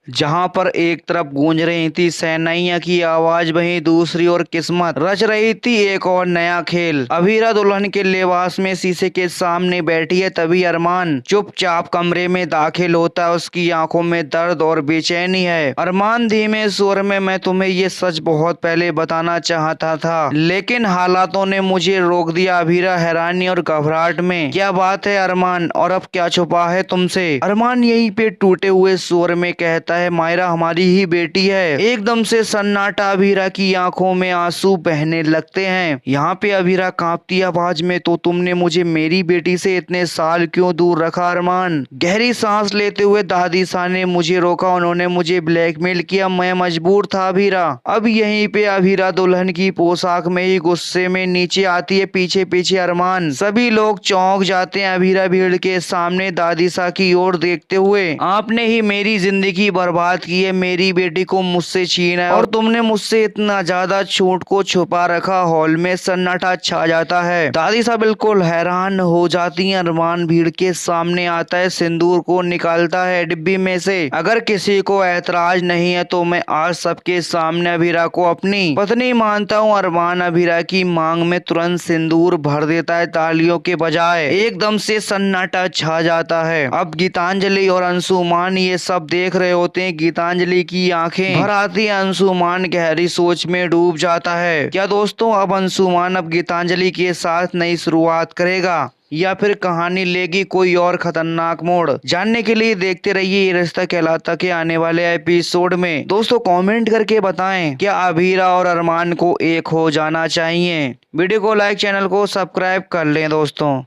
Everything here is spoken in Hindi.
जहां पर एक तरफ गूंज रही थी शहनाइयों की आवाज, वहीं दूसरी ओर किस्मत रच रही थी एक और नया खेल। अभीरा दुल्हन के लिबास में शीशे के सामने बैठी है, तभी अरमान चुपचाप कमरे में दाखिल होता है। उसकी आंखों में दर्द और बेचैनी है। अरमान धीमे स्वर में, मैं तुम्हें ये सच बहुत पहले बताना चाहता था, लेकिन हालातों ने मुझे रोक दिया। अभीरा हैरानी और घबराहट में, क्या बात है अरमान, और अब क्या छुपा है तुमसे? अरमान यहीं पे टूटे हुए स्वर में कहता है, मायरा हमारी ही बेटी है। एकदम से सन्नाटा, अभीरा की आंखों में आंसू बहने लगते हैं। यहाँ पे अभीरा कांपती आवाज में, तो तुमने मुझे मेरी बेटी से इतने साल क्यों दूर रखा? अरमान गहरी सांस लेते हुए, दादी सा ने मुझे रोका, उन्होंने मुझे ब्लैकमेल किया, मैं मजबूर था अभीरा। अब यहीं पे अभीरा दुल्हन की पोशाक में ही गुस्से में नीचे आती है, पीछे पीछे अरमान। सभी लोग चौंक जाते हैं अभीरा भीड़ के सामने दादी सा की ओर देखते हुए। आपने ही मेरी जिंदगी बर्बाद की है, मेरी बेटी को मुझसे छीना है, और तुमने मुझसे इतना ज्यादा झूठ को छुपा रखा। हॉल में सन्नाटा छा जाता है। दादी साहब बिल्कुल हैरान हो जाती हैं। अरमान भीड़ के सामने आता है, सिंदूर को निकालता है डिब्बी में से। अगर किसी को ऐतराज नहीं है तो मैं आज सबके सामने अभीरा को अपनी पत्नी मानता हूँ। अरमान अभीरा की मांग में तुरंत सिंदूर भर देता है, तालियों के बजाय। एकदम से सन्नाटा छा जाता है। अब गीतांजलि और अंशुमान ये सब देख रहे होते हैं। गीतांजलि की आंखें भर आती हैं, अंशुमान गहरी सोच में डूब जाता है। क्या दोस्तों, अब अंशुमान अब गीतांजलि के साथ नई शुरुआत करेगा या फिर कहानी लेगी कोई और खतरनाक मोड़? जानने के लिए देखते रहिए ये रिश्ता कहलाता के आने वाले एपिसोड में। दोस्तों कमेंट करके बताएं, क्या अभीरा और अरमान को एक हो जाना चाहिए? वीडियो को लाइक, चैनल को सब्सक्राइब कर लें दोस्तों।